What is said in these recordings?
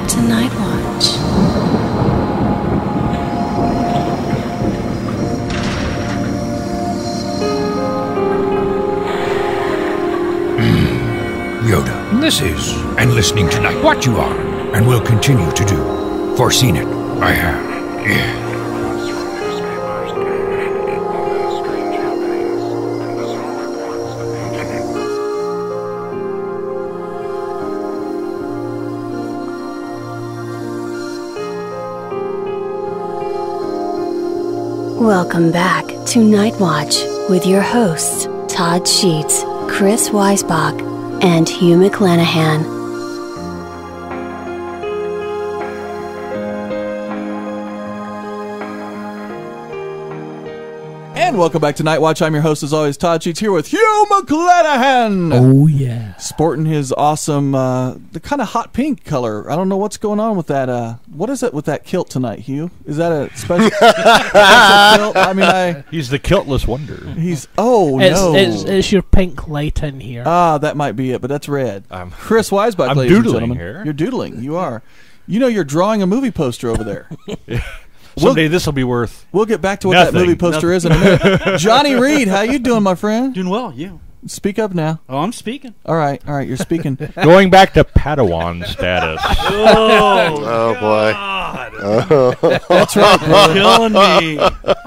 to Nightwatch. Yoda, this is, and listening tonight, what you are, and will continue to do. Foreseen it, I have. Yeah. Welcome back to Nightwatch with your hosts, Todd Sheets, Chris Weisbach, and Hugh McClanahan. And welcome back to Nightwatch. I'm your host, as always, Todd Sheets, here with Hugh McClanahan. Oh, yeah. Sporting his awesome, the kind of hot pink color. I don't know what's going on with that. What is it with that kilt tonight, Hugh? Is that a special kilt? I mean, he's the kiltless wonder. No. It's your pink light in here. That might be it, but that's red. Chris Weisbach, I'm ladies and doodling gentlemen. here. You're doodling. You are. You know, you're drawing a movie poster over there. Someday this will be worth. We'll get back to what nothing. that movie poster is in a minute. Johnny Reed, how you doing, my friend? Doing well, you. Speak up now. Oh, I'm speaking. All right, you're speaking. Going back to Padawan status. Oh boy. That's right, bro. Killing me.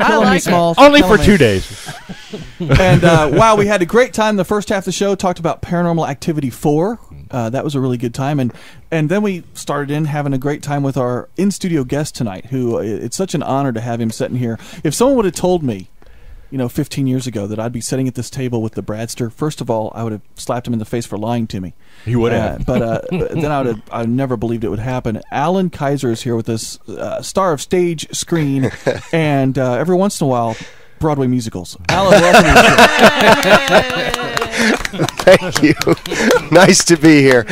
Killing me, Smalls. Only Killing for me. 2 days. And wow, we had a great time. The first half of the show talked about Paranormal Activity 4. That was a really good time, and then we started having a great time with our in-studio guest tonight, who it's such an honor to have him sitting here. If someone would have told me, 15 years ago that I'd be sitting at this table with the Bradster, first of all, I would have slapped him in the face for lying to me. He would have. But then I never believed it would happen. Alan Kaiser is here with us, star of stage, screen, and every once in a while, Broadway musicals. Alan, welcome to the show. Thank you. Nice to be here.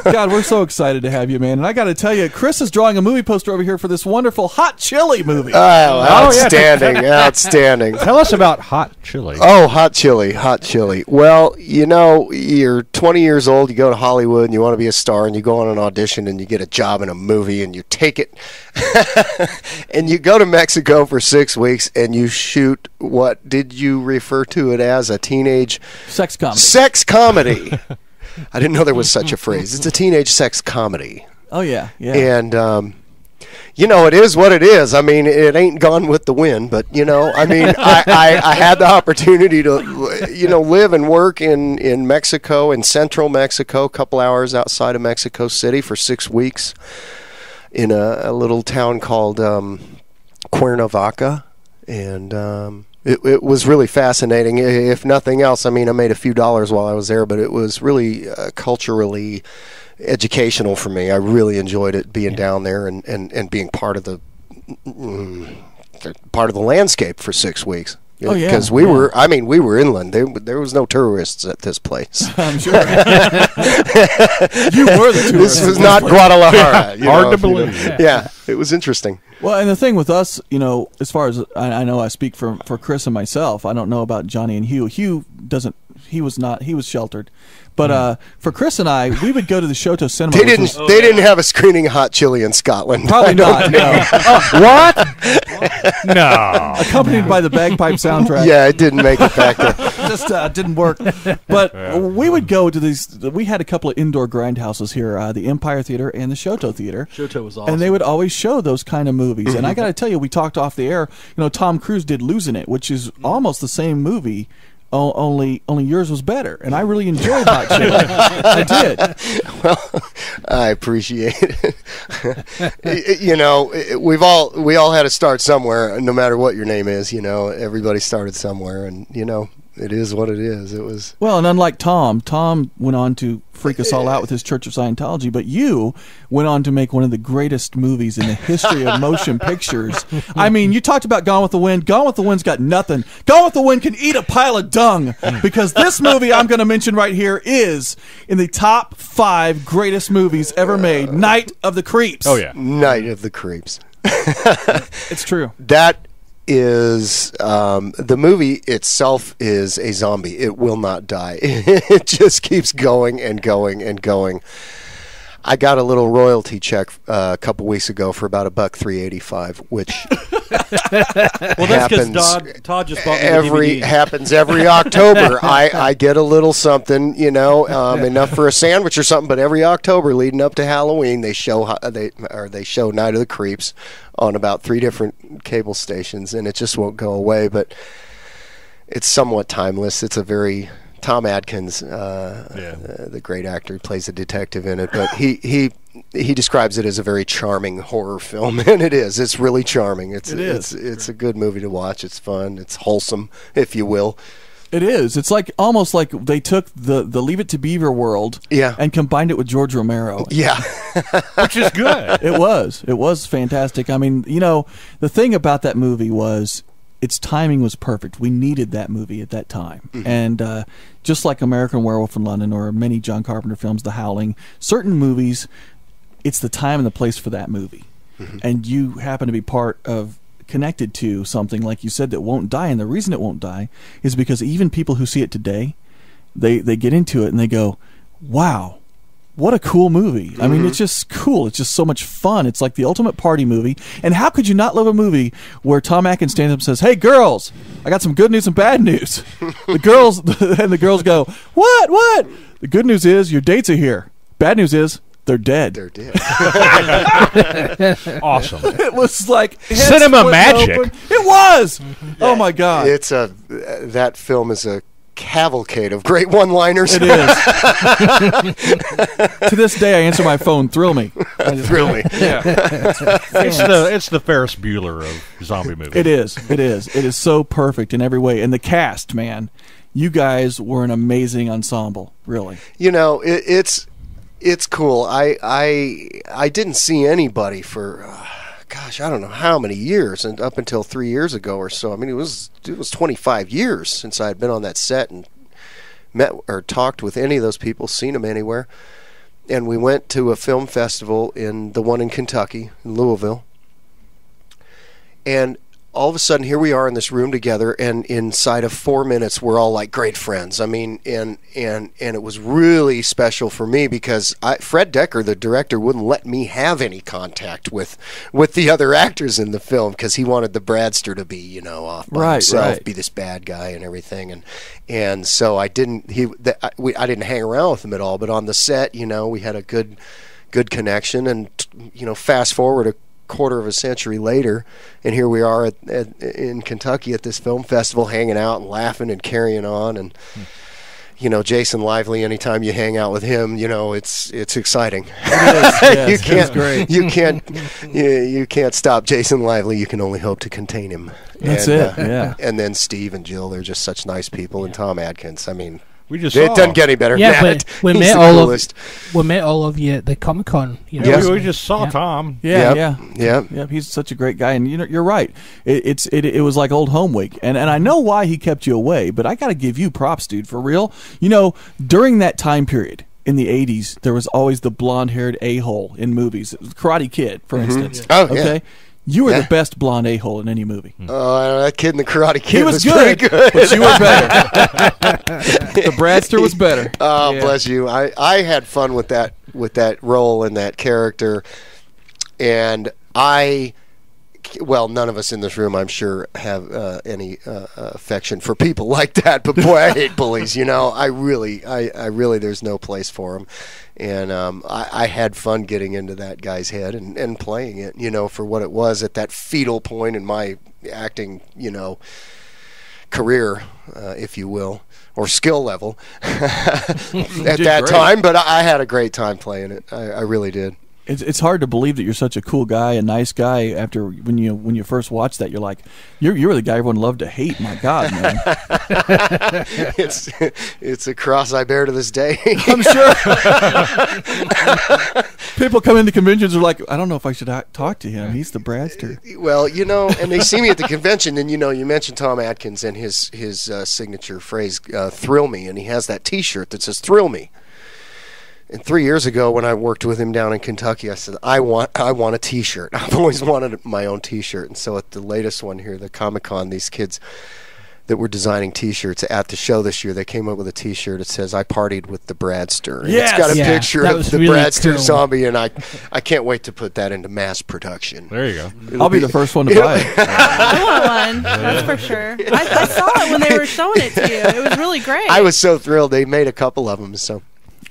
God, we're so excited to have you, man. And I got to tell you, Chris is drawing a movie poster over here for this wonderful Hot Chili movie. Oh, outstanding, outstanding. Tell us about Hot Chili. Oh, Hot Chili. Well, you're 20 years old, you go to Hollywood, and you want to be a star, and you go on an audition, and you get a job in a movie, and you take it, and you go to Mexico for 6 weeks, and you shoot, what did you refer to it as, a teenage... Sex comedy. Sex comedy. I didn't know there was such a phrase. It's a teenage sex comedy. Oh, yeah. And, it is what it is. I mean, it ain't Gone with the Wind, but, I had the opportunity to, live and work in Mexico, in central Mexico, a couple hours outside of Mexico City for 6 weeks in a little town called Cuernavaca. And it was really fascinating. If nothing else, I made a few dollars while I was there, but it was really culturally educational for me. I really enjoyed it, being down there and being part of the landscape for 6 weeks. Oh, yeah. Because we were inland. There was no tourists at this place. I'm sure. You were the tourist. This was not Guadalajara. Hard to believe. Yeah, it was interesting. Well, and the thing with us, as far as I know, I speak for Chris and myself. I don't know about Johnny and Hugh. Hugh doesn't. He was sheltered. But for Chris and I, we would go to the Shoto Cinema. They didn't have a screening of Hot Chili in Scotland. Probably not. No. What? No. Accompanied by the bagpipe soundtrack. Yeah, it didn't make it back there. Just didn't work. But we would go to these. We had a couple of indoor grindhouses here, the Empire Theater and the Shoto Theater. Shoto was awesome. And they would always show those kind of movies. And I got to tell you, we talked off the air. Tom Cruise did Losing It, which is almost the same movie. Only yours was better, and I really enjoyed Hot Chili. I did. Well, I appreciate it. We all had to start somewhere, no matter what your name is. Everybody started somewhere, and it is what it is. It was well, and unlike Tom went on to freak us all out with his Church of Scientology, but you went on to make one of the greatest movies in the history of motion pictures. I mean, you talked about Gone with the Wind. Gone with the Wind's got nothing. Gone with the Wind can eat a pile of dung, because this movie I'm going to mention right here is in the top 5 greatest movies ever made. Night of the Creeps. Oh, yeah. Night of the Creeps. It's true. That is the movie itself is a zombie. It will not die. It just keeps going and going and going. I got a little royalty check a couple weeks ago for about $1.385, which Well, that's because Todd just bought me the DVD. happens every October. I get a little something, enough for a sandwich or something. But every October leading up to Halloween, they show Night of the Creeps on about 3 different cable stations, and it just won't go away. But it's somewhat timeless. It's a very Tom Atkins, the great actor, plays a detective in it, but he describes it as a very charming horror film, and it is. It's really charming. It's a good movie to watch. It's fun. It's wholesome, if you will. It is. It's like almost like they took the Leave It to Beaver world and combined it with George Romero. Yeah. Which is good. It was fantastic. I mean, the thing about that movie was its timing was perfect. We needed that movie at that time. Mm-hmm. And just like American Werewolf in London or many John Carpenter films, The Howling, certain movies, it's the time and the place for that movie. Mm-hmm. And you happen to be connected to something, like you said, that won't die. And the reason it won't die is because even people who see it today, they get into it and they go, wow, what a cool movie. I mean, it's just cool. It's just so much fun. It's like the ultimate party movie. And how could you not love a movie where Tom Atkins stands up and says, hey, girls, I got some good news and bad news. The girls go, what? The good news is your dates are here. Bad news is they're dead. They're dead. Awesome. It was like cinema magic. Open. It was. Oh my God. That film is a cavalcade of great one-liners. It is. To this day, I answer my phone, thrill me. Thrill me. Yeah. It's the Ferris Bueller of zombie movies. It is. It is so perfect in every way. And the cast, man, you guys were an amazing ensemble, really. It's cool. I didn't see anybody for I don't know how many years, and up until 3 years ago or so. I mean, it was 25 years since I had been on that set and met or talked with any of those people, seen them anywhere. And we went to a film festival the one in Kentucky, in Louisville. And all of a sudden, here we are in this room together, and inside of 4 minutes, we're all like great friends. I mean, and it was really special for me because Fred Decker, the director, wouldn't let me have any contact with the other actors in the film because he wanted the Bradster to be, off by himself, be this bad guy and everything, and so I didn't. I didn't hang around with him at all. But on the set, we had a good connection, and fast forward a quarter of a century later, and here we are in Kentucky at this film festival, hanging out and laughing and carrying on. And Jason Lively, anytime you hang out with him, it's exciting. It is. You can't stop Jason Lively. You can only hope to contain him. That's it. Yeah. And then Steve and Jill, they're just such nice people. And Tom Atkins, I mean, it doesn't get any better. Yeah, than that. we met all of you at the Comic-Con. Yes. We just saw Tom. Yeah. He's such a great guy, and you're right. It was like old home week, and I know why he kept you away, but I got to give you props, dude, for real. During that time period in the 80s, there was always the blonde-haired a-hole in movies. Karate Kid, for instance. Oh, okay. Yeah. You were the best blonde a-hole in any movie. Oh, that kid in the Karate Kid he was good, but you were better. The Bradster was better. Oh, yeah. Bless you. I had fun with that role and that character, and none of us in this room, I'm sure, have any affection for people like that. But boy, I hate bullies. I really, there's no place for them. And I had fun getting into that guy's head and playing it, for what it was at that fetal point in my acting, career, if you will, or skill level at that time. But I had a great time playing it. I really did. It's hard to believe that you're such a cool guy, a nice guy. After when you first watch that, you're like, you're the guy everyone loved to hate. My God, man! It's a cross I bear to this day. I'm sure. People come into conventions are like, I don't know if I should talk to him. He's the Bradster. Well, and they see me at the convention, and you mentioned Tom Atkins and his signature phrase, "Thrill me," and he has that T-shirt that says "Thrill me." And 3 years ago, when I worked with him down in Kentucky, I said, I want a T-shirt. I've always wanted my own T-shirt. And so at the latest one here, the Comic-Con, these kids, that were designing T-shirts at the show this year. They came up with a T-shirt that says "I partied with the Bradster." And Yes! It's got a Yeah, picture that of was the really Bradster cool. zombie, and I can't wait to put that into mass production. There you go. It'll I'll be the first one to buy it. I want one. That's for sure. I saw it when they were showing it to you. It was really great. I was so thrilled. They made a couple of them, so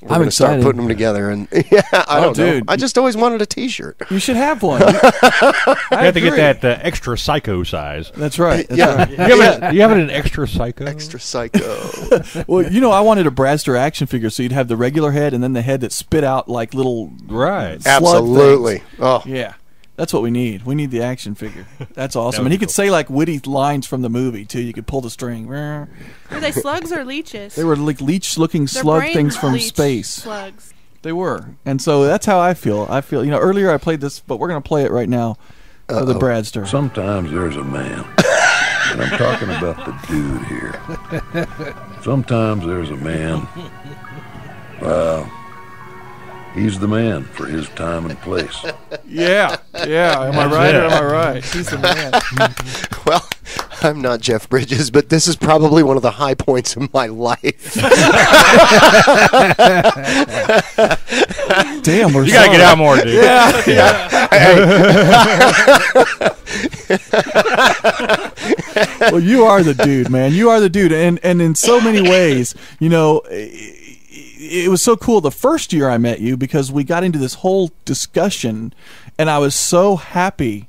we're I'm going to start excited. putting them together. And yeah, I don't know. dude. I just always wanted a T-shirt. You should have one. You have to get that extra psycho size. That's right. That's Yeah. right. You have it in extra psycho? Extra psycho. Well, I wanted a Bradster action figure, so you'd have the regular head and then the head that spit out like little Right. slug Absolutely. things. Oh, Yeah. That's what we need. We need the action figure. That's awesome. would And he be could say like witty lines from the movie too. You could pull the string. Were they slugs or leeches? They were like leech-looking They're slug brain things from leech space. Slugs. They were, and so that's how I feel. Earlier I played this, but we're gonna play it right now for the Bradster. Sometimes there's a man, and I'm talking about the dude here. Sometimes there's a man. Well, he's the man for his time and place. Yeah. Am I right or am I right? He's the man. well, I'm not Jeff Bridges, but this is probably one of the high points of my life. Damn, You got to get out more, dude. Well, you are the dude, man. You are the dude, and in so many ways, it was so cool the first year I met you because we got into this whole discussion, and I was so happy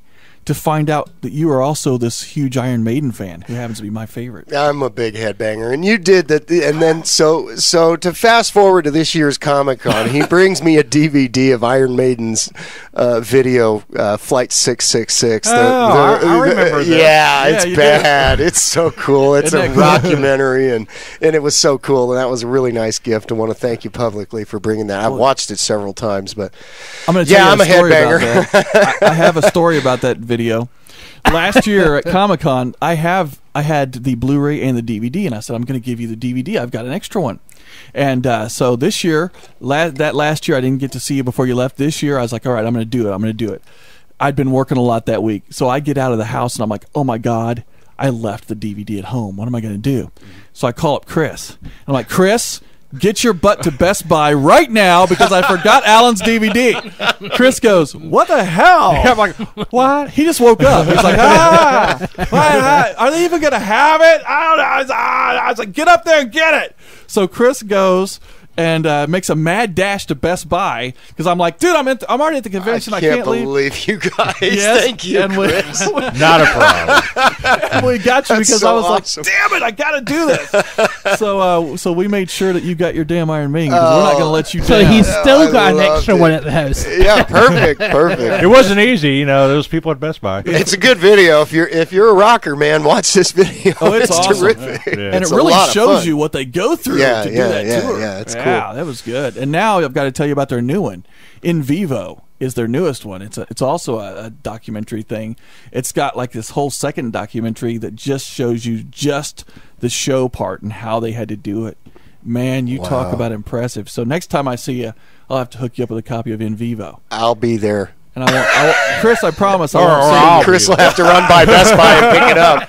to find out that you are also this huge Iron Maiden fan, who happens to be my favorite. I'm a big headbanger, and you did that. And then so to fast forward to this year's Comic-Con, he brings me a DVD of Iron Maiden's video, Flight 666. I remember that. Yeah, it's you bad. It's so cool. It's Isn't a that cool? documentary, and it was so cool. And that was a really nice gift. I want to thank you publicly for bringing that. I've watched it several times, but I'm going to tell you I'm a a story headbanger. about that. I have a story about that video. Last year at Comic-Con, I had the Blu-ray and the DVD, and I said, I'm going to give you the DVD. I've got an extra one. And so this year, that last year, I didn't get to see you before you left. This year, I was like, all right, I'm going to do it. I'd been working a lot that week. So I get out of the house, and I'm like, oh, my God, I left the DVD at home. What am I going to do? So I call up Chris. I'm like, Chris, get your butt to Best Buy right now because I forgot Alan's DVD. Chris goes, what the hell? I'm like, what? He just woke up. He's like, are they even going to have it? I don't know. I was like, get up there and get it. So Chris goes and makes a mad dash to Best Buy because I'm like, dude, I'm already at the convention. I can't leave. Believe you guys. Yes, Thank you, and Chris. Not a problem. And we got you That's because so I was awesome. like, damn it, I got to do this. So we made sure that you got your damn Iron Maiden because we're not going to let you So down. he's still I got an loved extra it. one at the house. Yeah, perfect. It wasn't easy, those people at Best Buy. It's a good video. If you're a rocker, man, watch this video. Oh, it's awesome. terrific. Yeah. And It's it a really lot of shows fun. you what they go through Yeah, to do yeah, that yeah, tour. yeah, it's cool. Yeah, that was good. And now I've got to tell you about their new one. In Vivo is their newest one. It's also a documentary thing. It's got like this whole second documentary that just shows you just the show part and how they had to do it. Man, you talk about impressive. So next time I see you, I'll have to hook you up with a copy of In Vivo. I'll be there. And I won't, Chris, I promise I Or won't see I'll you. Chris will have to run by Best Buy and pick it up.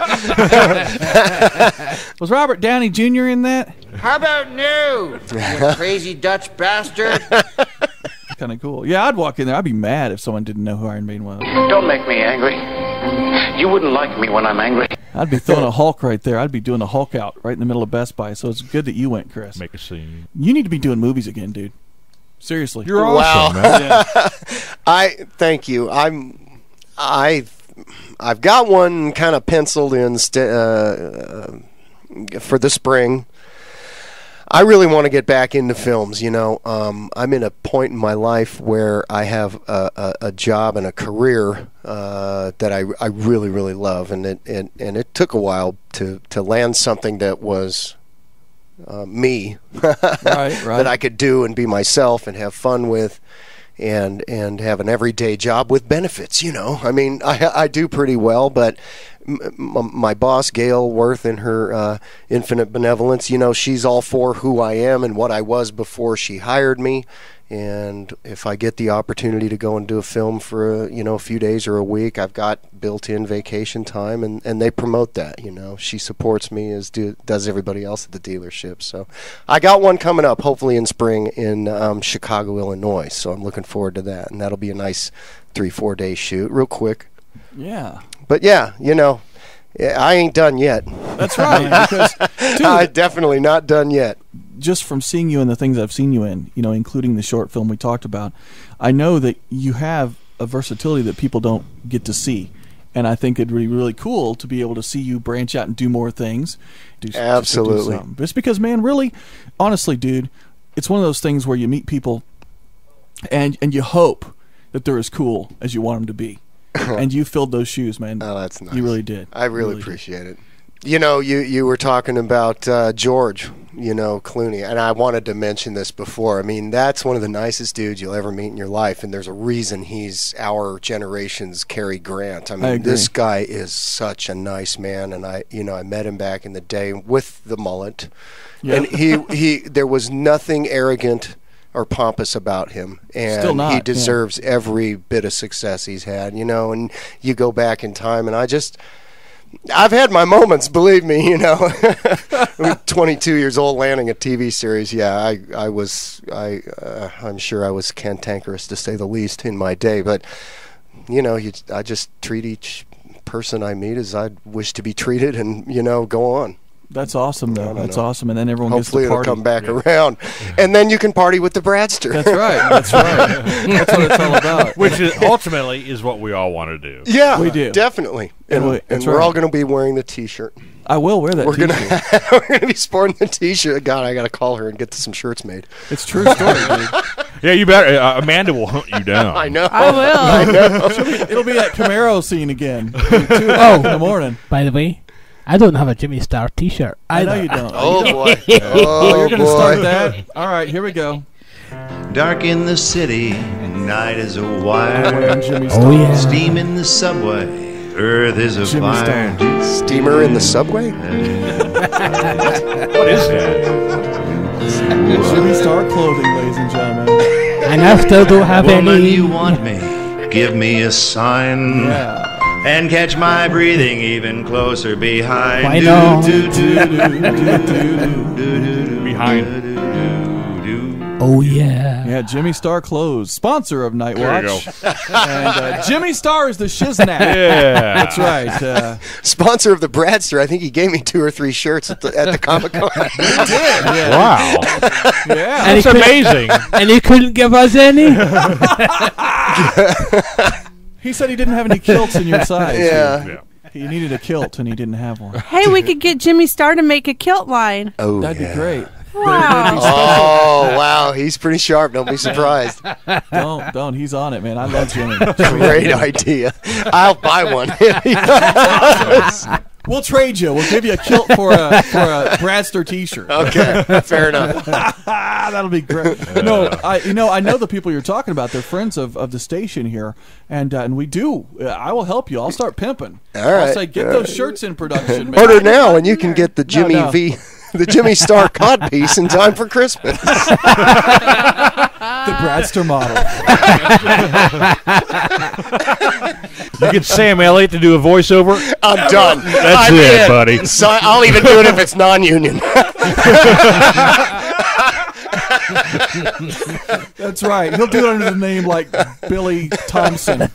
Was Robert Downey Jr. in that? How about no, you crazy Dutch bastard? Kind of cool. Yeah, I'd walk in there. I'd be mad if someone didn't know who Iron Maiden was. Don't make me angry. You wouldn't like me when I'm angry. I'd be throwing a Hulk right there. I'd be doing a Hulk out right in the middle of Best Buy. So it's good that you went, Chris. Make a scene. You need to be doing movies again, dude. Seriously. You're awesome, man. Yeah. I thank you. I've got one kind of penciled in for the spring. I really want to get back into films. I'm in a point in my life where I have a job and a career that I really, really love, and it took a while to land something that was me, Right. that I could do and be myself and have fun with, and have an everyday job with benefits. I mean, I do pretty well, but my boss, Gail Worth, in her infinite benevolence, she's all for who I am and what I was before she hired me, And if I get the opportunity to go and do a film for a few days or a week, I've got built-in vacation time, and they promote that. She supports me as does everybody else at the dealership. So I got one coming up, hopefully in spring in Chicago, Illinois. So I'm looking forward to that, and that'll be a nice 3-4 day shoot, real quick. Yeah. But yeah, I ain't done yet. That's right. Because, dude, I'm definitely not done yet. Just from seeing you in the things I've seen you in, including the short film we talked about, I know that you have a versatility that people don't get to see. And I think it'd be really cool to be able to see you branch out and do more things. Absolutely. Just because, man, really, honestly, dude, it's one of those things where you meet people and you hope that they're as cool as you want them to be. And you filled those shoes, man. Oh, that's nice. You really did. I really appreciate it. You were talking about George, Clooney, and I wanted to mention this before. I mean, that's one of the nicest dudes you'll ever meet in your life, and there's a reason he's our generation's Cary Grant. I mean, this guy is such a nice man, and I met him back in the day with the mullet, and he there was nothing arrogant or pompous about him, and Still not, he deserves every bit of success he's had. And you go back in time, and I've had my moments, believe me. I'm 22 years old, landing a TV series. Yeah, I'm sure I was cantankerous to say the least in my day. But I just treat each person I meet as I'd wish to be treated, and go on. That's awesome, though. That's awesome, and then everyone Hopefully gets to party. It'll come back around, and then you can party with the Bradster. That's right. That's right. That's what it's all about. Which ultimately is what we all want to do. Yeah, we do definitely, and we're all going to be wearing the T-shirt. I will wear that T-shirt. We're gonna be sporting the T-shirt. God, I got to call her and get some shirts made. It's true story, dude. Yeah, you better. Amanda will hunt you down. I know. I will. I know. It'll be that Camaro scene again. 2 o'clock in the morning. By the way, I don't have a Jimmy Star T-shirt. I know you don't. Oh, boy. Oh, you're going to start that? All right, here we go. Dark in the city, night is a wire. Oh, yeah. Steam in the subway, earth is a Jimmy fire. Steamer in the subway? What is that? Jimmy Star clothing, ladies and gentlemen. And I still don't have Woman, any. you want me, give me a sign. Yeah. And catch my breathing even closer behind. Why not? Behind. Oh, yeah. Yeah, Jimmy Star Clothes, sponsor of Nightwatch. And Jimmy Star is the shiznak. Yeah. That's right. Sponsor of the Bradster. I think he gave me 2 or 3 shirts at the Comic-Con. He did. Yeah. Wow. Yeah. And That's amazing. And he couldn't give us any? He said he didn't have any kilts in your size. Yeah. He needed a kilt, and he didn't have one. Hey, we could get Jimmy Star to make a kilt line. Oh, That'd be great. Wow. Oh, wow. He's pretty sharp. Don't be surprised. Don't. He's on it, man. I love Jimmy. Great idea. I'll buy one. We'll trade you. We'll give you a kilt for a Bradster T-shirt. Okay, fair enough. That'll be great. No, I know the people you're talking about. They're friends of the station here, and we do. I will help you. I'll start pimping. All right. I'll say get those shirts in production. Man. Order now, and you can get the Jimmy No. V. The Jimmy Star codpiece in time for Christmas. The Bradster model. You get Sam Elliott to do a voiceover. I'm done. That's I'm it, in. buddy. So I'll even do it if it's non-union. That's right. He'll do it under the name like Billy Thompson.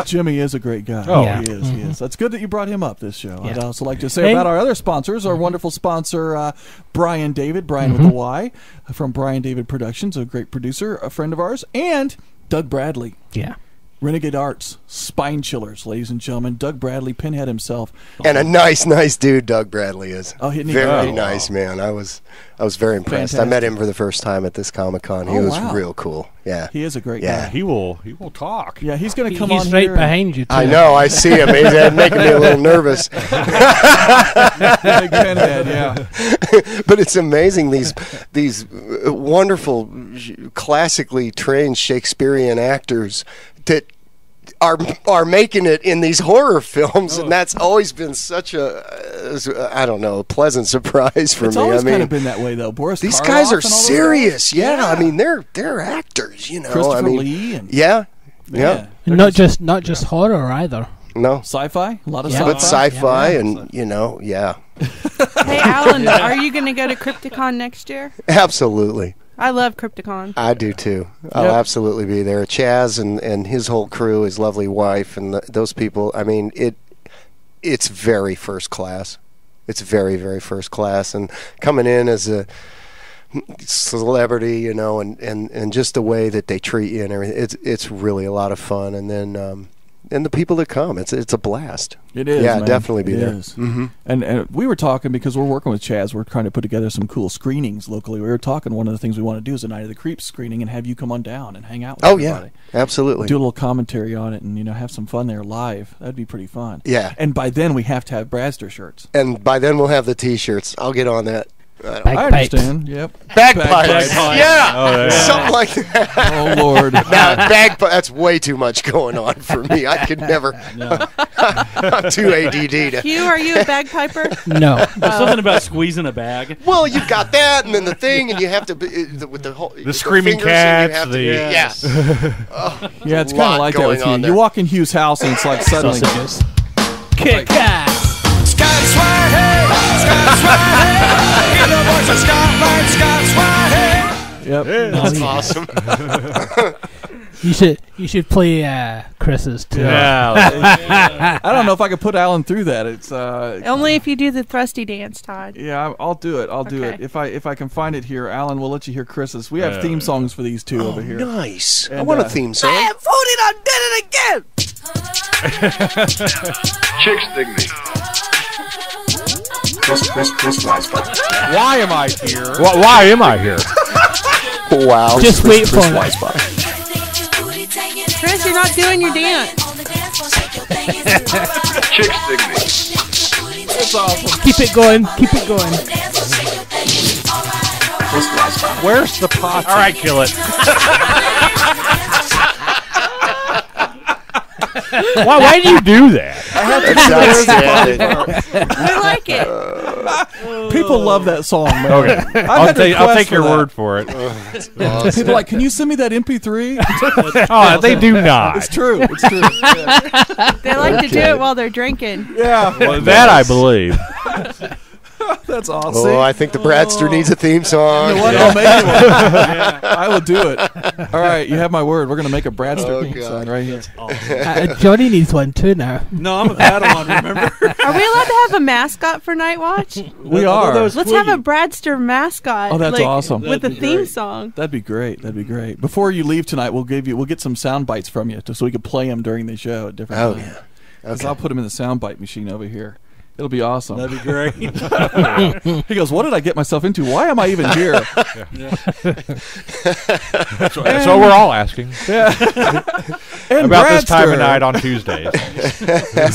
Jimmy is a great guy. Oh, yeah. He is. That's good that you brought him up this show. Yeah. I'd also like to say about our other sponsors, our wonderful sponsor, Brian David, Brian with a Y, from Brian David Productions, a great producer, a friend of ours, and Doug Bradley. Yeah. Renegade Arts, Spine Chillers, ladies and gentlemen. Doug Bradley, Pinhead himself. And a nice dude Doug Bradley is. Oh, isn't he? Very Oh, nice, man. I was very impressed. I met him for the first time at this Comic-Con. He was real cool. Yeah. He is a great Yeah. guy. He will talk. Yeah, he's going to come on He's right here. behind you, too. I know. I see him. He's making me a little nervous. Big Pinhead, yeah. But it's amazing, these wonderful, classically trained Shakespearean actors that are making it in these horror films, and that's always been such a I don't know, pleasant surprise for me. It's always kind of been that way though. Boris these Karloff guys are and all those serious. guys. Yeah, I mean they're actors. Christopher Lee and yeah. And not just horror either. No sci-fi, a lot of but sci-fi, and Hey, Alan, are you going to go to Crypticon next year? Absolutely. I love Crypticon. I do too. I'll absolutely be there. Chaz and his whole crew, his lovely wife, and those people. I mean, it's very first class. It's very, very first class. And coming in as a celebrity, and just the way that they treat you and everything, it's really a lot of fun. And then and the people that come, it's a blast. It is. Yeah, man. definitely be it there. Is. Mm-hmm. And we were talking because we're working with Chaz. We're trying to put together some cool screenings locally. We were talking. One of the things we want to do is a Night of the Creeps screening and have you come on down and hang out with everybody. Yeah, absolutely. Do a little commentary on it and have some fun there live. That'd be pretty fun. Yeah. And by then we have to have Bradster shirts. And by then we'll have the T-shirts. I'll get on that. I understand. Yep. Bagpipes. Yeah. Something like that. Oh Lord. Now bagpipes. That's way too much going on for me. I could never. I'm too ADD. Hugh, are you a bagpiper? No. There's something about squeezing a bag. Well, you've got that, and then the thing, and you have to with the whole screaming cats. Yes. Yeah, it's kind of like that with Hugh. You walk in Hugh's house, and it's like suddenly. Kick ass. Yep. That's awesome. You should play Chris's too. Yeah. I don't know if I could put Alan through that. It's only if you do the thrusty dance, Todd. Yeah, I'll do it. I'll do it if I can find it here. Alan, we'll let you hear Chris's. We have theme songs for these two over here. Nice. And, I want a theme song. I am voted on Did It Again. Chicks dig me. Chris Why am I here? Why am I here? Wow. Just wait for it. Chris, you're not doing your dance. Chicks dig me. That's awesome. Keep it going. Keep it going. Where's the pot? All right, kill it. Why do you do that? I have to I like it. People love that song, man. Okay. I'll take your word for it. People are like, can you send me that MP3? Oh, they do not. It's true. It's true. Yeah. They like to do it while they're drinking. Yeah. Well, that I believe. That's awesome. Oh, I think the Bradster needs a theme song. You know what? I'll make it one. I will do it. All right, you have my word. We're going to make a Bradster theme song right here. Awesome. Johnny needs one too now. No, I'm a Padawan, remember? Are we allowed to have a mascot for Nightwatch? We are. Let's have a Bradster mascot. Oh, that's awesome. With a theme song. That'd be great. That'd be great. Before you leave tonight, we'll get some sound bites from you so we can play them during the show at different times. Yeah. Because I'll put them in the sound bite machine over here. It'll be awesome. That'd be great. He goes, what did I get myself into? Why am I even here? That's what we're all asking. Yeah. About this time of night on Tuesdays.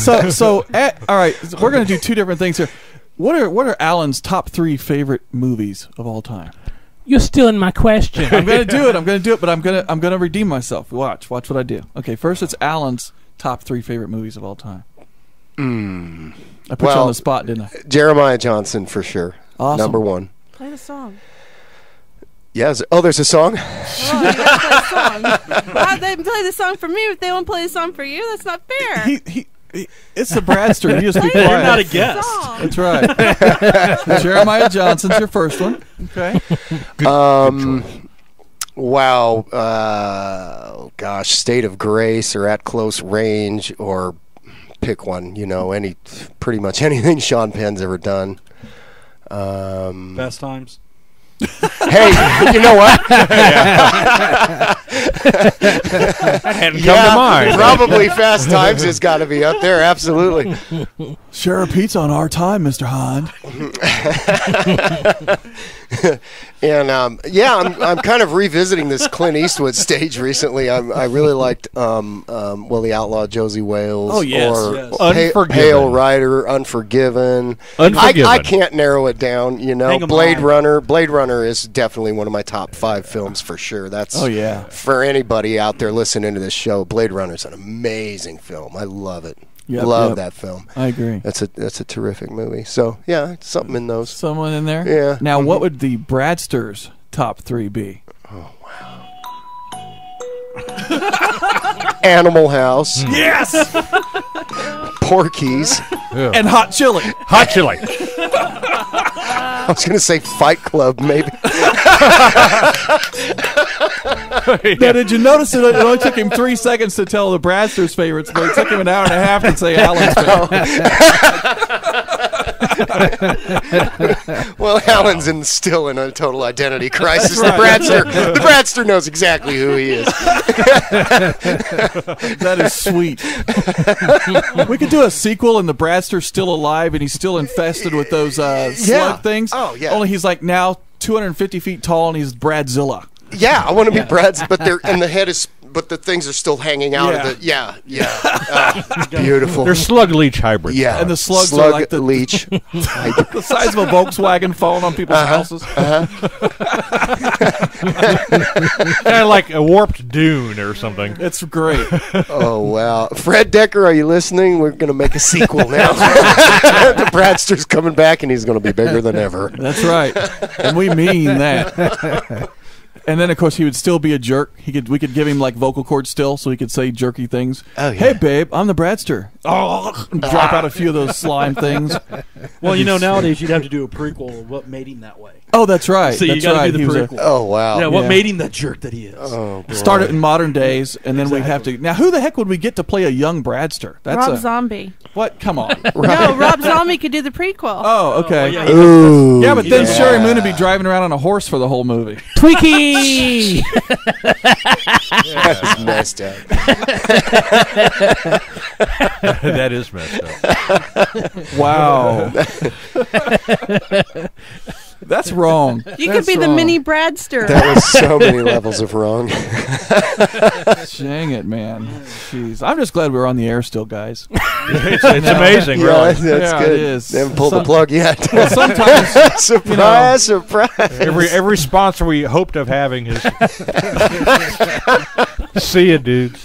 All right, we're going to do two different things here. What are Alan's top 3 favorite movies of all time? You're stealing my question. I'm going to do it, but I'm going to redeem myself. Watch what I do. Okay, first it's Alan's top 3 favorite movies of all time. I put you on the spot, didn't I? Jeremiah Johnson for sure. Awesome. Number 1. Play the song. Yes. Oh, there's a song? Oh, you gotta play a song. They play the song for me. If they won't play the song for you, that's not fair. It's the Bradster. You just be quiet. You're not a guest. That's right. Jeremiah Johnson's your first one. Okay. Wow. Gosh. State of Grace or At Close Range or pick one. Pretty much anything Sean Penn's ever done. Fast Times. Hey, you know what? That hadn't come to mind. Probably Fast Times has got to be up there. Absolutely. Share a pizza on our time, Mr. Hahn. And I'm kind of revisiting this Clint Eastwood stage recently. I really liked the Outlaw Josie Wales. Oh yes, Unforgiven. Pale Rider, Unforgiven. I can't narrow it down. Blade Runner. Blade Runner is definitely one of my top 5 films for sure. That's for anybody out there listening to this show. Blade Runner is an amazing film. I love it. Love that film. I agree. That's a terrific movie. So something in those. Someone in there. Yeah. Now, what would the Bradsters' top 3 be? Oh wow. Animal House. Yes. Porky's. Yeah. And Hot Chili. Hot Chili. I was going to say Fight Club, maybe. Now, did you notice it only took him 3 seconds to tell the Bradsters' favorites, but it took him an hour and a half to say Alan's favorite? Well, Alan's still in a total identity crisis. The Bradster knows exactly who he is. That is sweet. We could do a sequel and the Bradster's still alive and he's still infested with those slug things. Oh, yeah. Only he's like now 250 feet tall and he's Bradzilla. Yeah, I want to be Brad's, but the head is, but the things are still hanging out of the. Beautiful. They're slug leech hybrids. Yeah, and the slugs are like the leech, the size of a Volkswagen falling on people's houses. Kind of like a warped dune or something. It's great. Oh wow, Fred Decker, are you listening? We're going to make a sequel now. The Bradster's coming back, and he's going to be bigger than ever. That's right, and we mean that. And then, of course, he would still be a jerk. We could give him like vocal cords still, so he could say jerky things. Oh, yeah. Hey, babe, I'm the Bradster. Oh, drop out a few of those slime things. Well, nowadays you'd have to do a prequel of what made him that way. Oh, that's right. So you got to do the prequel. Oh wow. Yeah, what made him the jerk that he is? Oh, boy. Start it in modern days, and then we'd have to. Now, who the heck would we get to play a young Bradster? That's Rob Zombie. What? Come on. No, Rob Zombie could do the prequel. Oh, okay. Yeah, but then Sherry Moon would be driving around on a horse for the whole movie. Twinkie! That's messed up. That is messed up. Wow. That's wrong. You could be the mini Bradster. That was so many levels of wrong. Dang it, man. Jeez. I'm just glad we're on the air still, guys. It's amazing, really. That's Yeah, good. it is. They haven't pulled the plug yet. Well, sometimes, surprise, surprise. Every sponsor we hoped of having is. See ya, dudes.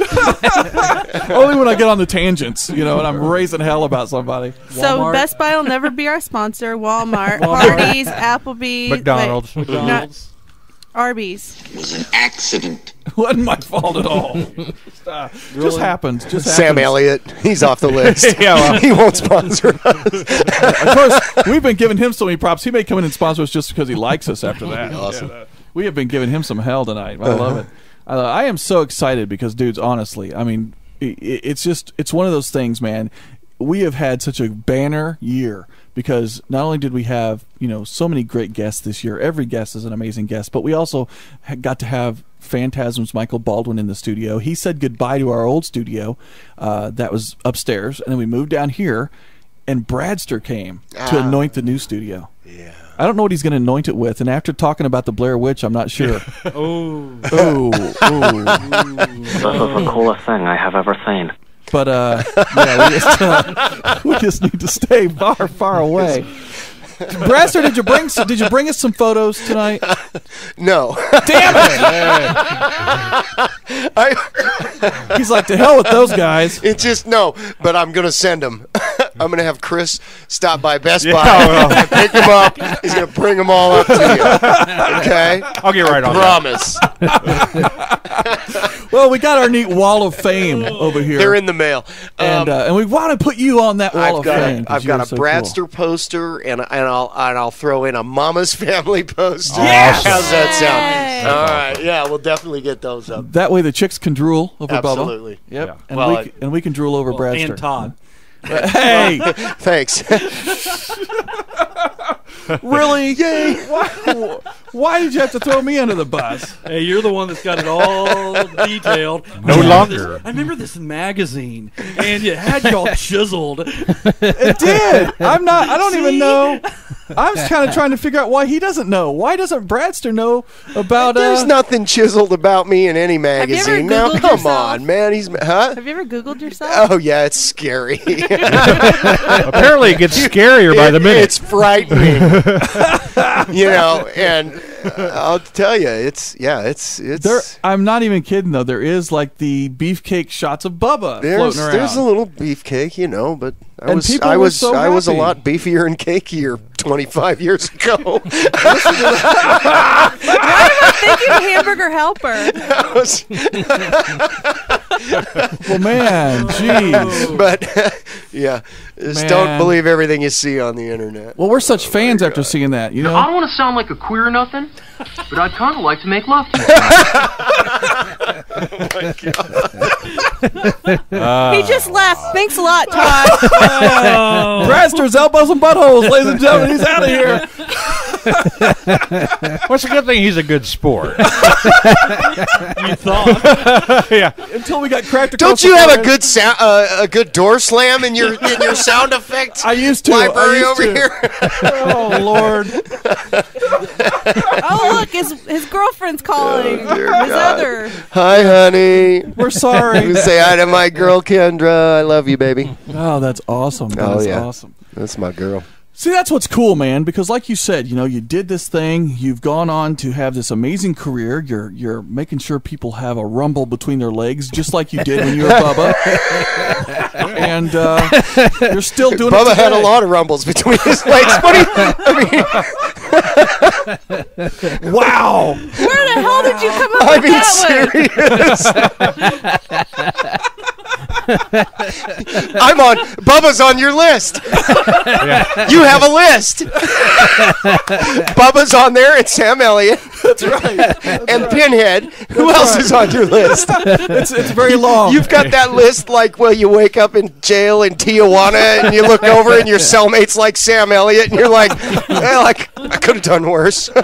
only when I get on the tangents, and I'm raising hell about somebody. So Walmart. Best Buy will never be our sponsor. Walmart, Hardee's, Applebee's, McDonald's. Arby's. It was an accident. Wasn't my fault at all. Just happens. Sam Elliott, he's off the list. Yeah, well. He won't sponsor us. Of course, we've been giving him so many props. He may come in and sponsor us just because he likes us after that. Awesome. Yeah, we have been giving him some hell tonight. I love it. I am so excited because, dudes, honestly, I mean, it's one of those things, man. We have had such a banner year because not only did we have, so many great guests this year. Every guest is an amazing guest, but we also got to have Phantasm's Michael Baldwin in the studio. He said goodbye to our old studio that was upstairs, and then we moved down here, and Bradster came to anoint the new studio. Yeah. I don't know what he's going to anoint it with, and after talking about the Blair Witch, I'm not sure. This is the coolest thing I have ever seen. But we just need to stay far, far away. Bradster, did you bring us some photos tonight? No. Damn it! He's like, to hell with those guys. It's just no, but I'm gonna send them. I'm gonna have Chris stop by Best Buy, pick them up. He's gonna bring them all up to you. Okay, I'll get right on promise. Well, we got our neat wall of fame over here. They're in the mail, and we want to put you on that wall of fame. I've got a Bradster poster, and I'll throw in a Mama's Family poster. Yes! How's that sound? All right, yeah, we'll definitely get those up. That way the chicks can drool over Absolutely. Bubba. Yep. Yeah. And we can drool over Bradster. And Todd. Hey, thanks. Really? Yay! Why did you have to throw me under the bus? Hey, you're the one that's got it all detailed. No longer. I remember this magazine, and it had y'all chiseled. It did. I don't even know. I was kind of trying to figure out why he doesn't know. Why doesn't Bradster know about? There's nothing chiseled about me in any magazine. Now, come on, man. Have you ever Googled yourself? Oh yeah, it's scary. Apparently, it gets scarier by the minute. It's frightening. And I'll tell you, it's. I'm not even kidding though. There is like the beefcake shots of Bubba floating around. There's a little beefcake, but I was a lot beefier and cakier 25 years ago. Why am I thinking Hamburger Helper? Well, man, jeez. But just don't believe everything you see on the internet. Well, we're such fans after seeing that, I don't want to sound like a queer or nothing, but I'd kind of like to make love to you. Oh my God. He just left. Thanks a lot, Todd. Bradster's elbows and buttholes, ladies and gentlemen. He's out of here. What's a good thing? He's a good sport. You thought? Yeah. Until we got cracked. Don't you have a good door slam in your sound effects? I used to. Library over here. Oh Lord. Oh look, his girlfriend's calling. His other. Hi, honey. We're sorry. Say hi to my girl Kendra. I love you, baby. Oh, that's awesome. That's awesome. That's my girl. See, that's what's cool, man, because like you said, you did this thing, you've gone on to have this amazing career, you're making sure people have a rumble between their legs, just like you did when you were Bubba. And you're still doing Bubba it today. had a lot of rumbles between his legs. Wow. Where the hell did you come up with that serious. Bubba's on your list. You have a list. Bubba's on there and Sam Elliott. That's right. And Pinhead. Who else is on your list? It's very long. You've got that list like, you wake up in jail in Tijuana and you look over and your cellmate's like Sam Elliott and you're like, I could have done worse. Be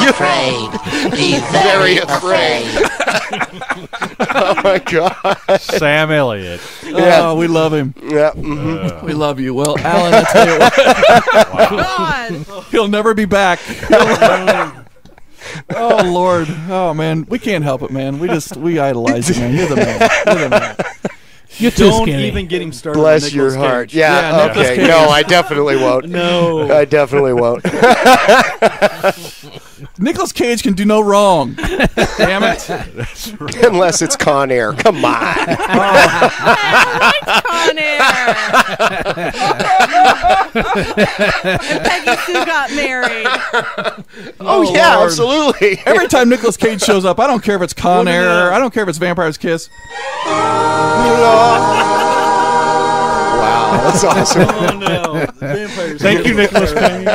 afraid. Be very afraid. Oh my God. Sam Elliott. Yeah. Oh, we love him. Yeah. Mm-hmm. We love you. Well, Alan, I tell you what. God. He'll never be back. Oh Lord. Oh man, we can't help it, man. We idolize you, man. You're the man. You're the man. You're too Don't skinny. even get him started. Bless with your Nicolas heart. Cage. Yeah, okay. Cage. No, I definitely won't. No. I definitely won't. Nicolas Cage can do no wrong. Damn it. That's right. Unless it's Con Air. Come on. I like Con Air. And Peggy Sue got married. Oh yeah, Lord. absolutely. Every time Nicolas Cage shows up, I don't care if it's Con Air. I don't care if it's Vampire's Kiss. Wow, that's awesome. Oh no. Thank you, Nicolas Cage.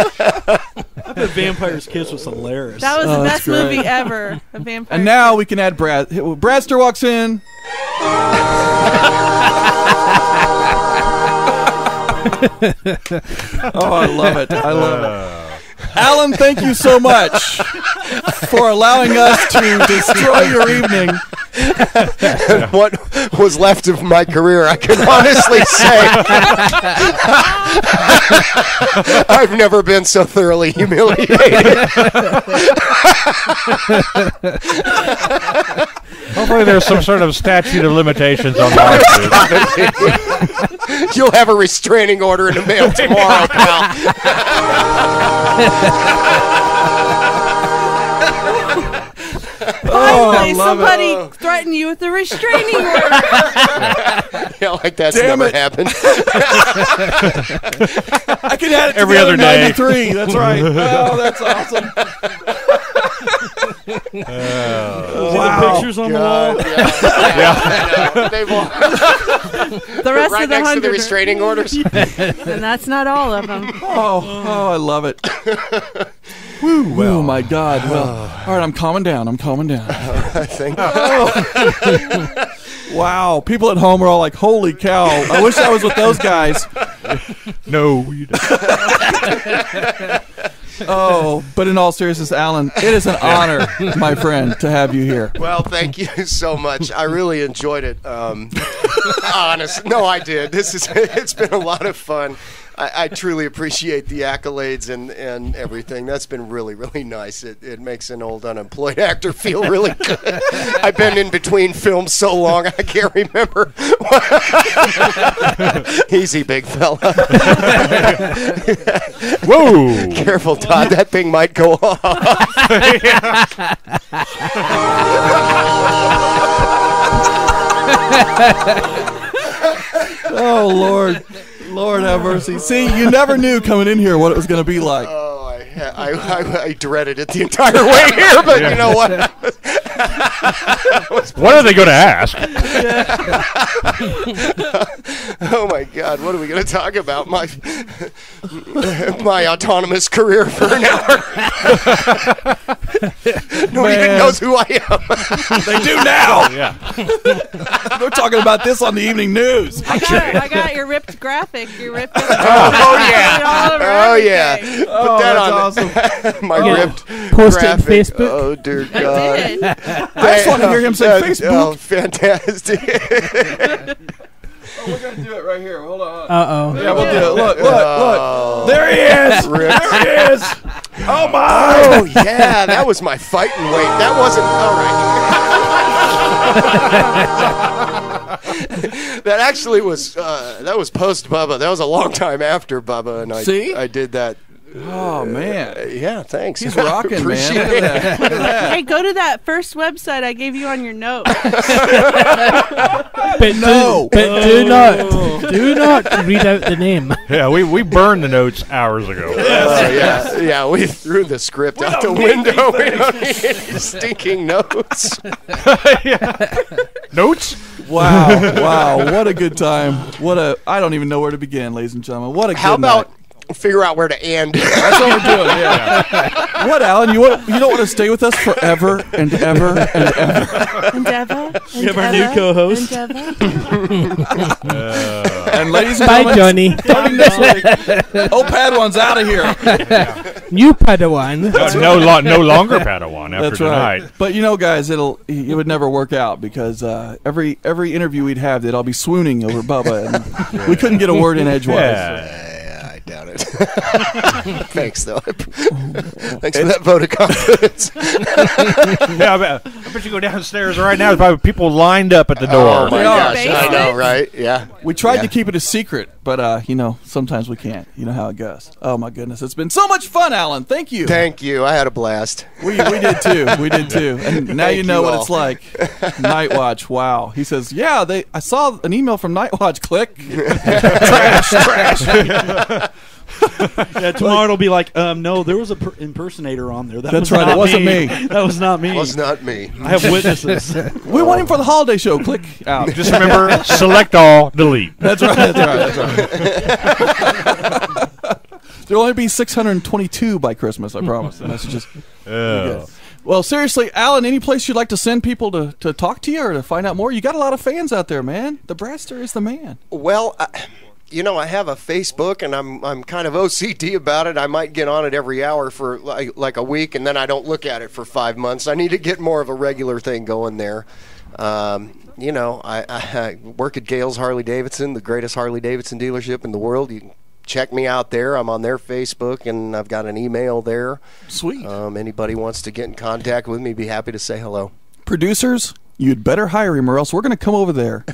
I bet Vampire's Kiss was hilarious. That was the best great. movie ever. A vampire. And now we can add Brad. Bradster walks in. Oh, I love it. I love it. Alan, thank you so much for allowing us to destroy your evening. What was left of my career, I can honestly say I've never been so thoroughly humiliated. Hopefully there's some sort of statute of limitations on lawsuits. You'll have a restraining order in the mail tomorrow, pal. Finally, somebody threatened you with a restraining order. Yeah, like that's Damn never it. happened. I can add it to Every the other day. 93. That's right. Oh, that's awesome. See the pictures on the wall? Yeah. They've all The rest right of the next to the 100. restraining orders. And that's not all of them. Oh, I love it. Woo, well. Oh, my God. Well, all right, I'm calming down. Thank you. Wow. People at home are all like, holy cow. I wish I was with those guys. No, you don't. Oh, but in all seriousness, Alan, it is an honor, my friend, to have you here. Well, thank you so much. I really enjoyed it. Honest. No, I did. It's been a lot of fun. I truly appreciate the accolades and everything. That's been really, really nice. It makes an old unemployed actor feel really good. I've been in between films so long, I can't remember. Easy, big fella. Whoa! Careful, Todd. That thing might go off. Oh, Lord. Lord have mercy. See, you never knew coming in here what it was going to be like. Oh, I dreaded it the entire way here, but you know what? What are they going to ask? Oh my God! What are we going to talk about? My autonomous career for an hour. Nobody even knows who I am. They do now. Yeah. They're talking about this on the evening news. I got your ripped graphic. Your ripped. Oh yeah. Oh yeah. Put that on. Awesome. My ripped Post it on graphic. Facebook. Oh dear God. I did. I just want to hear him say Facebook. Oh, fantastic. Oh, we're going to do it right here. Hold on. Uh-oh. Yeah, we'll do it. Look. There he is. Ripped. There he is. Oh, my. Oh, yeah. That was my fighting weight. That wasn't all right. That actually was, that was post Bubba. That was a long time after Bubba. And I did that. Oh, man. Yeah, thanks. He's rocking, man. Look at that. Look at that. Hey, go to that first website I gave you on your note. But do not read out the name. Yeah, we burned the notes hours ago. Yeah, we threw the script out the window. We don't need any stinking notes. Notes? Wow. What a good time. I don't even know where to begin, ladies and gentlemen. What a good How about night. Figure out where to end? That's what we're doing, yeah. What, Alan? You don't want to stay with us forever and ever and ever? Endeavor. You have our new co-host. And ladies and Bye, gentlemen, Johnny. starting next week, old Padawan's out of here. New Padawan. No longer Padawan after That's tonight. right. But you know, guys, it would never work out because every interview we'd have, they'd all be swooning over Bubba, and we couldn't get a word in edgewise. Yeah, I doubt it. Thanks, though. Thanks for that vote of confidence. Yeah, I bet you go downstairs right now. There's probably people lined up at the door. Oh my gosh, I know, right? Yeah. We tried to keep it a secret, but sometimes we can't. You know how it goes. Oh my goodness, it's been so much fun, Alan. Thank you. Thank you. I had a blast. We did too. We did too. And now you know what it's like. Nightwatch. Wow. He says, "Yeah, I saw an email from Nightwatch. Click. Trash." Yeah, tomorrow it'll be like, no, there was an impersonator on there. That's right. It wasn't me. That was not me. It was not me. I have witnesses. We want him for the holiday show. Click out. Just remember, select all, delete. That's right. That's right. There'll only be 622 by Christmas, I promise. And that's just good. Well, seriously, Alan, any place you'd like to send people to talk to you or to find out more? You got a lot of fans out there, man. The Braster is the man. Well, I have a Facebook, and I'm kind of OCD about it. I might get on it every hour for like a week, and then I don't look at it for 5 months. I need to get more of a regular thing going there. I work at Gale's Harley-Davidson, the greatest Harley-Davidson dealership in the world. You can check me out there. I'm on their Facebook, and I've got an email there. Sweet. Anybody wants to get in contact with me, be happy to say hello. Producers, you'd better hire him, or else we're going to come over there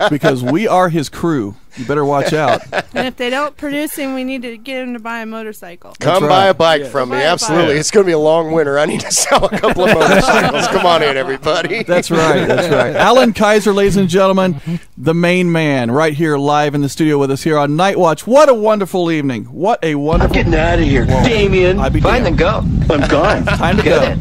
because we are his crew. You better watch out. And if they don't produce him, we need to get him to buy a motorcycle. Come buy a bike from me. Absolutely. It's going to be a long winter. I need to sell a couple of motorcycles. Come on in, everybody. That's right. That's right. Alan Kaiser, ladies and gentlemen, the main man, right here live in the studio with us here on Nightwatch. What a wonderful evening. What a wonderful... I'm getting out of here. Damien, find the go. I'm gone. Time to go.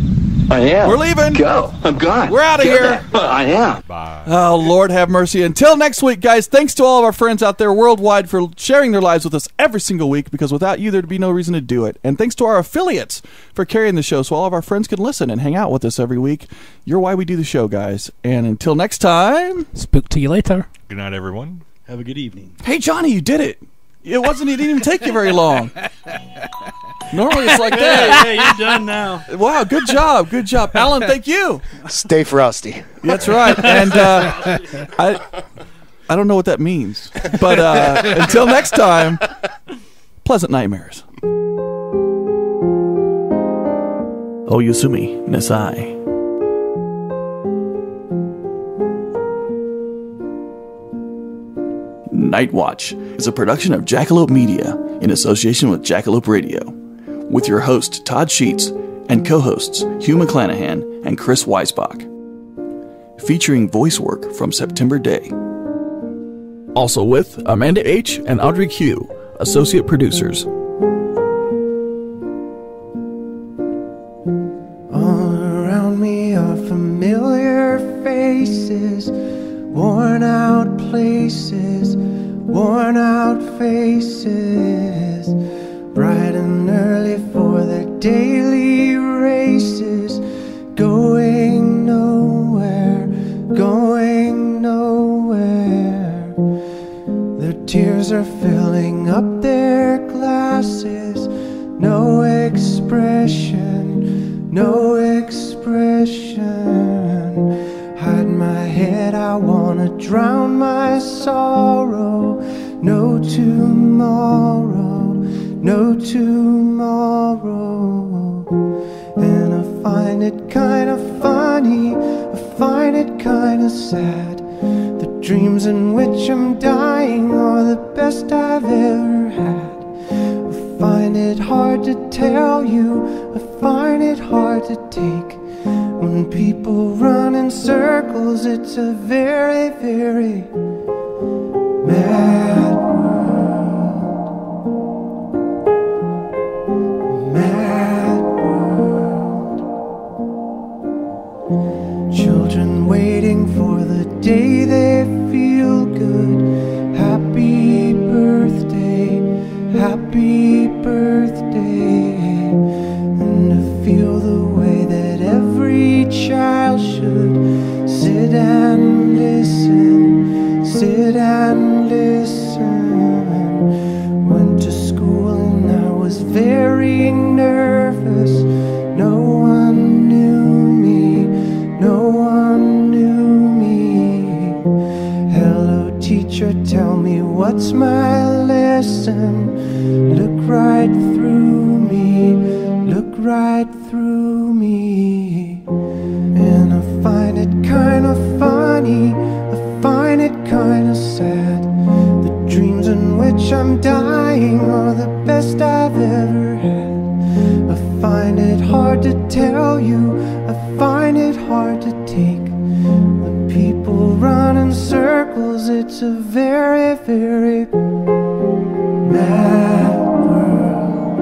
I am. We're leaving. Go. I'm gone. We're out of here. I am. Bye. Oh, Lord have mercy. Until next week, guys, thanks to all of our friends out there worldwide for sharing their lives with us every single week, because without you, there'd be no reason to do it. And thanks to our affiliates for carrying the show so all of our friends can listen and hang out with us every week. You're why we do the show, guys. And until next time... Spook to you later. Good night, everyone. Have a good evening. Hey, Johnny, you did it. It didn't even take you very long. Normally it's like that. Hey, you're done now. Wow, good job. Good job. Alan, thank you. Stay frosty. That's right. And I don't know what that means. But until next time, pleasant nightmares. Oyasumi Nasai. Nightwatch is a production of Jackalope Media in association with Jackalope Radio, with your host Todd Sheets and co-hosts Hugh McClanahan and Chris Weisbach, featuring voice work from September Day. Also with Amanda H. and Audrey Q, associate producers. All around me are familiar faces, worn out places, worn out faces, bright and early for their daily races, going nowhere, going nowhere. Their tears are filling up their glasses, no expression, no expression. Hide my head, I wanna drown my sorrow. No tomorrow, no tomorrow. And I find it kinda funny, I find it kinda sad. The dreams in which I'm dying are the best I've ever had. I find it hard to tell you, I find it hard to take. When people run in circles, it's a very, very mad world. Mad world. Children waiting for the day they feel good. Happy birthday, happy birthday. And to feel the way that every child should sit and listen, sit and listen. Went to school and I was very nervous. No one knew me, no one knew me. Hello teacher, tell me what's my lesson. Look right through me, look right through me. And I find it kinda funny, I find it kinda sad. The dreams in which I'm dying are the best I've ever had. I find it hard to tell you, I find it hard to take. When people run in circles, it's a very, very mad world.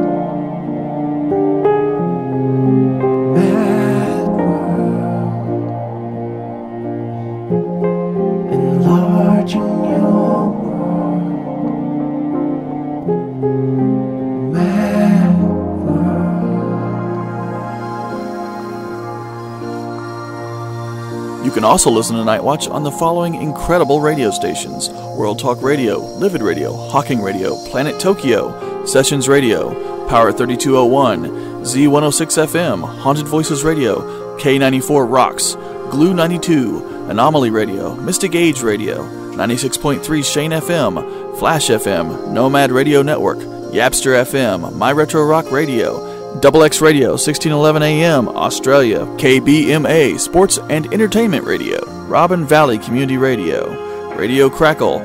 Mad world. Enlarging your world. Mad You can also listen to Nightwatch on the following incredible radio stations: World Talk Radio, Livid Radio, Hawking Radio, Planet Tokyo, Sessions Radio, Power 3201, Z106 FM, Haunted Voices Radio, K94 Rocks, Glue 92, Anomaly Radio, Mystic Age Radio, 96.3 Shane FM, Flash FM, Nomad Radio Network, Yapster FM, My Retro Rock Radio, Double X Radio, 1611 AM, Australia, KBMA, Sports and Entertainment Radio, Robin Valley Community Radio, Radio Crackle,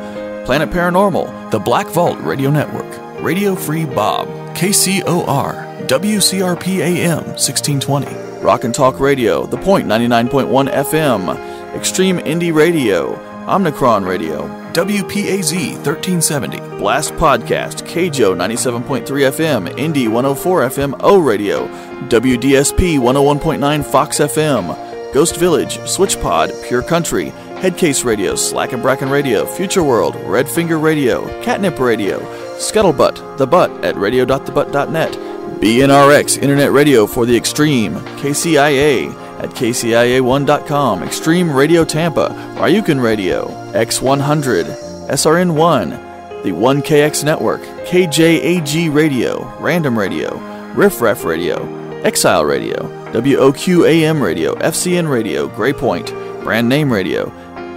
Planet Paranormal, The Black Vault Radio Network, Radio Free Bob, KCOR, WCRP AM, 1620, Rock and Talk Radio, The Point 99.1 FM, Extreme Indie Radio, Omnicron Radio, WPAZ 1370. Blast Podcast, KJO 97.3 FM, Indy 104 FM, O Radio, WDSP 101.9 Fox FM, Ghost Village, Switchpod, Pure Country, Headcase Radio, Slack and Bracken Radio, Future World, Red Finger Radio, Catnip Radio, Scuttlebutt, The Butt at radio.thebutt.net, BNRX Internet Radio for the Extreme, KCIA at kcia1.com, Extreme Radio Tampa, Ryukin Radio, X100, SRN1, the 1KX Network, KJAG Radio, Random Radio, Riff Raff Radio, Exile Radio, WOQ AM Radio, FCN Radio, Gray Point, Brand Name Radio,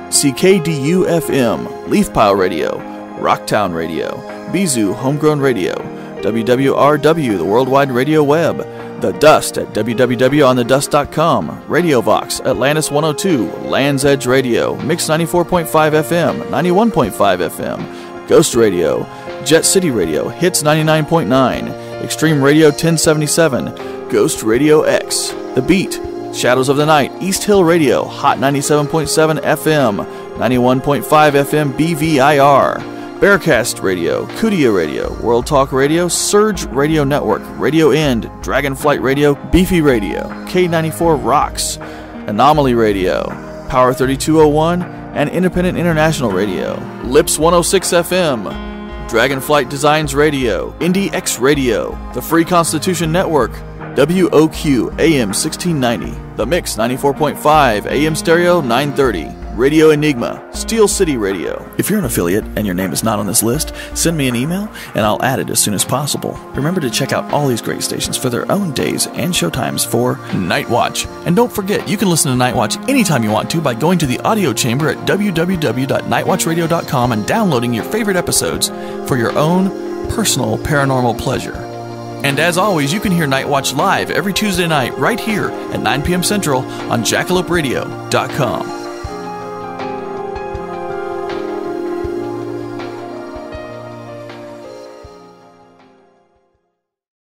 CKDU FM, Leaf Pile Radio, Rocktown Radio, Bizu Homegrown Radio, WWRW, the Worldwide Radio Web, The Dust at www.onthedust.com, Radio Vox, Atlantis 102, Land's Edge Radio, Mix 94.5 FM, 91.5 FM, Ghost Radio, Jet City Radio, Hits 99.9, Extreme Radio 1077, Ghost Radio X, The Beat, Shadows of the Night, East Hill Radio, Hot 97.7 FM, 91.5 FM BVIR, Bearcast Radio, Kudia Radio, World Talk Radio, Surge Radio Network, Radio End, Dragonflight Radio, Beefy Radio, K94 Rocks, Anomaly Radio, Power 3201, and Independent International Radio, Lips 106 FM, Dragonflight Designs Radio, Indie X Radio, The Free Constitution Network, WOQ AM 1690, The Mix 94.5, AM Stereo 930, Radio Enigma, Steel City Radio. If you're an affiliate and your name is not on this list, send me an email and I'll add it as soon as possible. Remember to check out all these great stations for their own days and showtimes for Nightwatch. And don't forget, you can listen to Nightwatch anytime you want to by going to the audio chamber at www.nightwatchradio.com and downloading your favorite episodes for your own personal paranormal pleasure. And as always, you can hear Nightwatch live every Tuesday night right here at 9 p.m. Central on jackaloperadio.com.